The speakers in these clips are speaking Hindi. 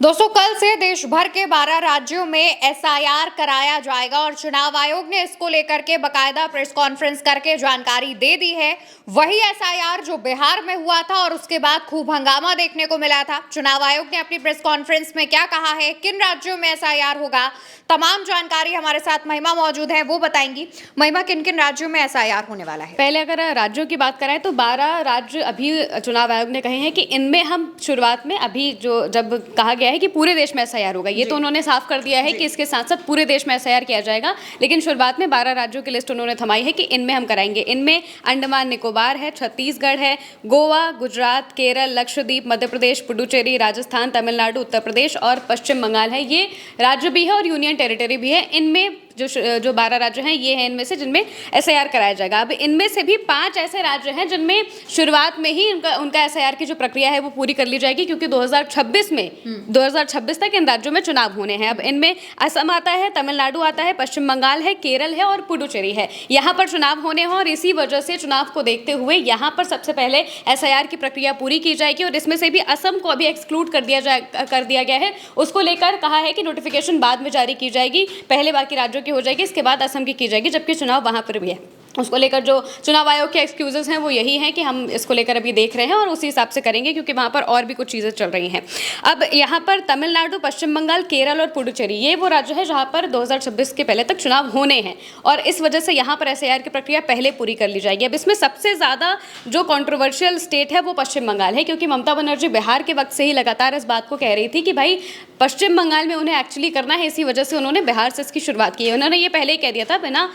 दोस्तों, कल से देश भर के 12 राज्यों में एसआईआर कराया जाएगा और चुनाव आयोग ने इसको लेकर के बकायदा प्रेस कॉन्फ्रेंस करके जानकारी दे दी है। वही एसआईआर जो बिहार में हुआ था और उसके बाद खूब हंगामा देखने को मिला था। चुनाव आयोग ने अपनी प्रेस कॉन्फ्रेंस में क्या कहा है, किन राज्यों में एसआईआर होगा, तमाम जानकारी हमारे साथ महिमा मौजूद है, वो बताएंगी। महिमा, किन किन राज्यों में एसआईआर होने वाला है? पहले अगर राज्यों की बात करें तो 12 राज्य अभी चुनाव आयोग ने कहे हैं कि इनमें हम शुरुआत में अभी जो जब कहा गया है कि पूरे देश में एसआईआर होगा, ये तो उन्होंने साफ कर दिया है कि इसके साथ साथ पूरे देश में एसआईआर किया जाएगा। लेकिन शुरुआत में 12 राज्यों की लिस्ट उन्होंने थमाई है कि इनमें हम कराएंगे। इनमें अंडमान निकोबार है, छत्तीसगढ़ है, गोवा, गुजरात, केरल, लक्षद्वीप, मध्य प्रदेश, पुडुचेरी, राजस्थान, तमिलनाडु, उत्तर प्रदेश और पश्चिम बंगाल है। ये राज्य भी है और यूनियन टेरिटरी भी है। इनमें जो 12 राज्य हैं ये हैं इनमें से जिनमें एसआईआर कराया जाएगा। अब इनमें से भी 5 ऐसे राज्य हैं जिनमें शुरुआत में ही उनका एसआईआर की जो प्रक्रिया है वो पूरी कर ली जाएगी, क्योंकि 2026 तक इन राज्यों में चुनाव होने हैं। अब इनमें असम आता है, तमिलनाडु आता है, पश्चिम बंगाल है, केरल है और पुडुचेरी है। यहाँ पर चुनाव होने हैं और इसी वजह से चुनाव को देखते हुए यहाँ पर सबसे पहले एसआईआर की प्रक्रिया पूरी की जाएगी और इसमें से भी असम को अभी एक्सक्लूड कर दिया गया है। उसको लेकर कहा है कि नोटिफिकेशन बाद में जारी की जाएगी, पहले बाकी राज्यों की हो जाएगी, इसके बाद असम की जाएगी, जबकि चुनाव वहां पर भी है। उसको लेकर जो चुनाव आयोग के एक्सक्यूजेस हैं वो यही हैं कि हम इसको लेकर अभी देख रहे हैं और उसी हिसाब से करेंगे, क्योंकि वहाँ पर और भी कुछ चीज़ें चल रही हैं। अब यहाँ पर तमिलनाडु, पश्चिम बंगाल, केरल और पुडुचेरी ये वो राज्य है जहाँ पर 2026 के पहले तक चुनाव होने हैं और इस वजह से यहाँ पर एसआईआर की प्रक्रिया पहले पूरी कर ली जाएगी। अब इसमें सबसे ज़्यादा जो कॉन्ट्रोवर्शियल स्टेट है वो पश्चिम बंगाल है, क्योंकि ममता बनर्जी बिहार के वक्त से ही लगातार इस बात को कह रही थी कि भाई पश्चिम बंगाल में उन्हें एक्चुअली करना है, इसी वजह से उन्होंने बिहार से इसकी शुरुआत की है। उन्होंने ये पहले ही कह दिया था, बिना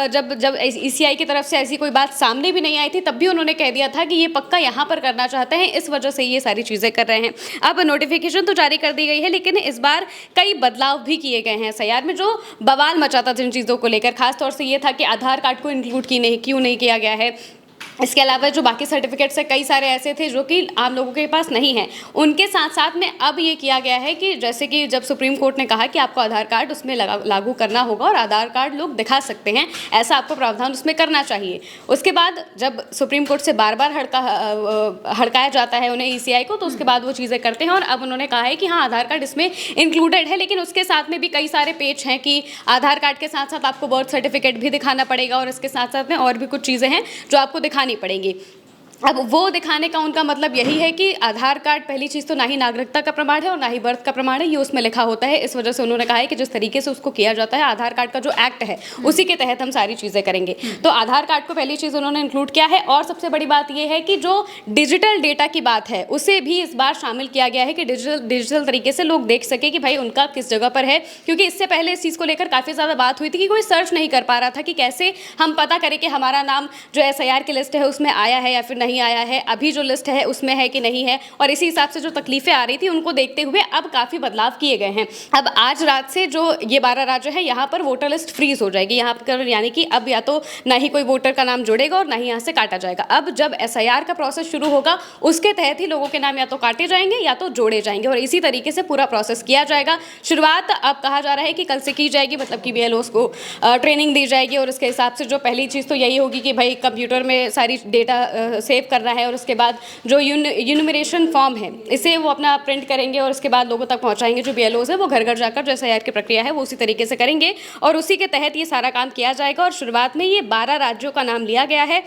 जब ईसीआई की तरफ से ऐसी कोई बात सामने भी नहीं आई थी तब भी उन्होंने कह दिया था कि ये पक्का यहाँ पर करना चाहते हैं, इस वजह से ये सारी चीज़ें कर रहे हैं। अब नोटिफिकेशन तो जारी कर दी गई है, लेकिन इस बार कई बदलाव भी किए गए हैं एसआईआर में, जो बवाल मचाता था इन चीज़ों को लेकर। खासतौर से ये था कि आधार कार्ड को इंक्लूड क्यों नहीं किया गया है। इसके अलावा जो बाकी सर्टिफिकेट्स है कई सारे ऐसे थे जो कि आम लोगों के पास नहीं है। उनके साथ साथ में अब ये किया गया है कि जैसे कि जब सुप्रीम कोर्ट ने कहा कि आपको आधार कार्ड उसमें लागू करना होगा और आधार कार्ड लोग दिखा सकते हैं, ऐसा आपको प्रावधान उसमें करना चाहिए। उसके बाद जब सुप्रीम कोर्ट से बार बार हड़काया जाता है उन्हें ईसीआई को, तो उसके बाद वो चीज़ें करते हैं और अब उन्होंने कहा है कि हाँ, आधार कार्ड इसमें इंक्लूडेड है, लेकिन उसके साथ में भी कई सारे पेच हैं कि आधार कार्ड के साथ साथ आपको बर्थ सर्टिफिकेट भी दिखाना पड़ेगा और इसके साथ साथ में और भी कुछ चीज़ें हैं जो आपको दिखानी पड़ेंगी। अब वो दिखाने का उनका मतलब यही है कि आधार कार्ड पहली चीज़ तो ना ही नागरिकता का प्रमाण है और ना ही बर्थ का प्रमाण है, ये उसमें लिखा होता है। इस वजह से उन्होंने कहा है कि जिस तरीके से उसको किया जाता है, आधार कार्ड का जो एक्ट है उसी के तहत हम सारी चीज़ें करेंगे। तो आधार कार्ड को पहली चीज़ उन्होंने इंक्लूड किया है और सबसे बड़ी बात यह है कि जो डिजिटल डेटा की बात है उसे भी इस बार शामिल किया गया है कि डिजिटल तरीके से लोग देख सके कि भाई उनका किस जगह पर है, क्योंकि इससे पहले इस चीज़ को लेकर काफ़ी ज़्यादा बात हुई थी कि कोई सर्च नहीं कर पा रहा था कि कैसे हम पता करें कि हमारा नाम जो एसआईआर की लिस्ट है उसमें आया है या फिर नहीं आया है, अभी जो लिस्ट है उसमें है कि नहीं है। और इसी हिसाब से जो तकलीफें आ रही थी उनको देखते हुए अब काफ़ी बदलाव किए गए हैं। अब आज रात से जो ये 12 राज्य है यहाँ पर वोटर लिस्ट फ्रीज हो जाएगी यहाँ पर, यानी कि अब या तो ना ही कोई वोटर का नाम जुड़ेगा और ना ही यहाँ से काटा जाएगा। अब जब एसआईआर का प्रोसेस शुरू होगा उसके तहत ही लोगों के नाम या तो काटे जाएंगे या तो जोड़े जाएंगे और इसी तरीके से पूरा प्रोसेस किया जाएगा। शुरुआत अब कहा जा रहा है कि कल से की जाएगी, मतलब कि बीएलओस को ट्रेनिंग दी जाएगी और उसके हिसाब से जो पहली चीज़ तो यही होगी कि भाई कंप्यूटर में सारी डेटा सेव करना है और उसके बाद जो यूनिमरेशन फॉर्म है इसे वो अपना प्रिंट करेंगे और उसके बाद लोगों तक पहुंचाएंगे। जो बीएलओस है वो घर घर जाकर जो एसआईआर की प्रक्रिया है वो उसी तरीके से करेंगे और उसी के तहत ये सारा काम किया जाएगा। और शुरुआत में ये 12 राज्यों का नाम लिया गया है।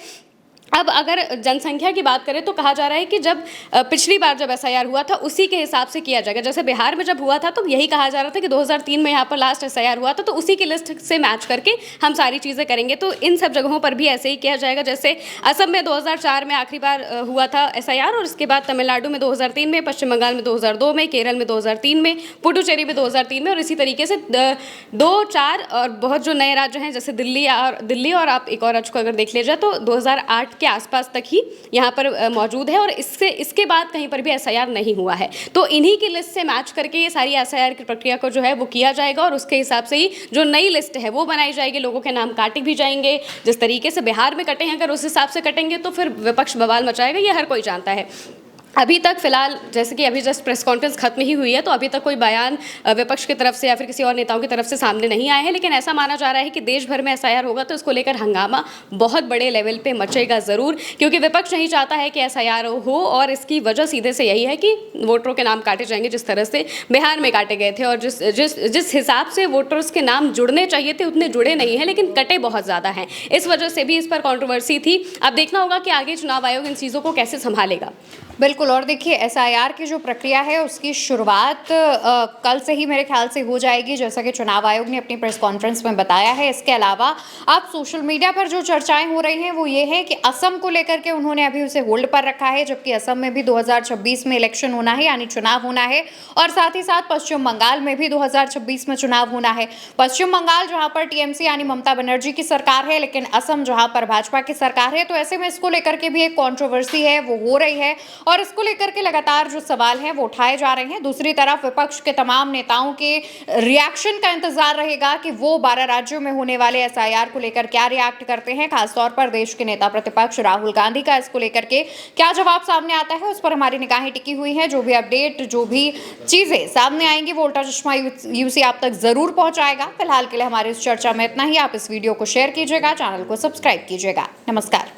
अब अगर जनसंख्या की बात करें तो कहा जा रहा है कि जब पिछली बार जब एसआईआर हुआ था उसी के हिसाब से किया जाएगा। जैसे बिहार में जब हुआ था तो यही कहा जा रहा था कि 2003 में यहाँ पर लास्ट एसआईआर हुआ था, तो उसी की लिस्ट से मैच करके हम सारी चीज़ें करेंगे। तो इन सब जगहों पर भी ऐसे ही किया जाएगा। जैसे असम में 2004 में आखिरी बार हुआ था एसआईआर और उसके बाद तमिलनाडु में 2003 में, पश्चिम बंगाल में 2002 में, केरल में 2003 में, पुडुचेरी में 2003 में और इसी तरीके से 2, 4 और बहुत जो नए राज्य हैं जैसे दिल्ली और आप एक और राज्य को अगर देख लीजिए तो 2008 के आसपास तक ही यहाँ पर मौजूद है और इसके बाद कहीं पर भी एसआईआर नहीं हुआ है। तो इन्हीं की लिस्ट से मैच करके ये सारी एसआईआर की प्रक्रिया को जो है वो किया जाएगा और उसके हिसाब से ही जो नई लिस्ट है वो बनाई जाएगी। लोगों के नाम काटे भी जाएंगे, जिस तरीके से बिहार में कटे हैं अगर उस हिसाब से कटेंगे तो फिर विपक्ष बवाल मचाएगा, ये हर कोई जानता है। अभी तक फिलहाल जैसे कि अभी जस्ट प्रेस कॉन्फ्रेंस खत्म ही हुई है, तो अभी तक कोई बयान विपक्ष की तरफ से या फिर किसी और नेताओं की तरफ से सामने नहीं आए हैं, लेकिन ऐसा माना जा रहा है कि देश भर में एसआईआर होगा तो इसको लेकर हंगामा बहुत बड़े लेवल पे मचेगा ज़रूर, क्योंकि विपक्ष नहीं चाहता है कि एसआईआर हो, और इसकी वजह सीधे से यही है कि वोटरों के नाम काटे जाएंगे जिस तरह से बिहार में काटे गए थे, और जिस हिसाब से वोटर्स के नाम जुड़ने चाहिए थे उतने जुड़े नहीं हैं, लेकिन कटे बहुत ज़्यादा हैं। इस वजह से भी इस पर कॉन्ट्रोवर्सी थी। अब देखना होगा कि आगे चुनाव आयोग इन चीज़ों को कैसे संभालेगा। बिल्कुल, और देखिए एसआईआर की जो प्रक्रिया है उसकी शुरुआत कल से ही मेरे ख्याल से हो जाएगी, जैसा कि चुनाव आयोग ने अपनी प्रेस कॉन्फ्रेंस में बताया है। इसके अलावा अब सोशल मीडिया पर जो चर्चाएं हो रही हैं वो ये है कि असम को लेकर के उन्होंने अभी उसे होल्ड पर रखा है, जबकि असम में भी 2026 में इलेक्शन होना है, यानी चुनाव होना है, और साथ ही साथ पश्चिम बंगाल में भी 2026 में चुनाव होना है। पश्चिम बंगाल जहां पर टीएमसी यानी ममता बनर्जी की सरकार है, लेकिन असम जहां पर भाजपा की सरकार है, तो ऐसे में इसको लेकर के भी एक कॉन्ट्रोवर्सी है वो हो रही है, और इसको लेकर के लगातार जो सवाल हैं वो उठाए जा रहे हैं। दूसरी तरफ विपक्ष के तमाम नेताओं के रिएक्शन का इंतजार रहेगा कि वो 12 राज्यों में होने वाले एसआईआर को लेकर क्या रिएक्ट करते हैं। खासतौर पर देश के नेता प्रतिपक्ष राहुल गांधी का इसको लेकर के क्या जवाब सामने आता है, उस पर हमारी निगाहें टिकी हुई हैं। जो भी अपडेट, जो भी चीजें सामने आएंगी वो उल्टा चश्मा यूसी आप तक जरूर पहुंचाएगा। फिलहाल के लिए हमारी इस चर्चा में इतना ही। आप इस वीडियो को शेयर कीजिएगा, चैनल को सब्सक्राइब कीजिएगा। नमस्कार।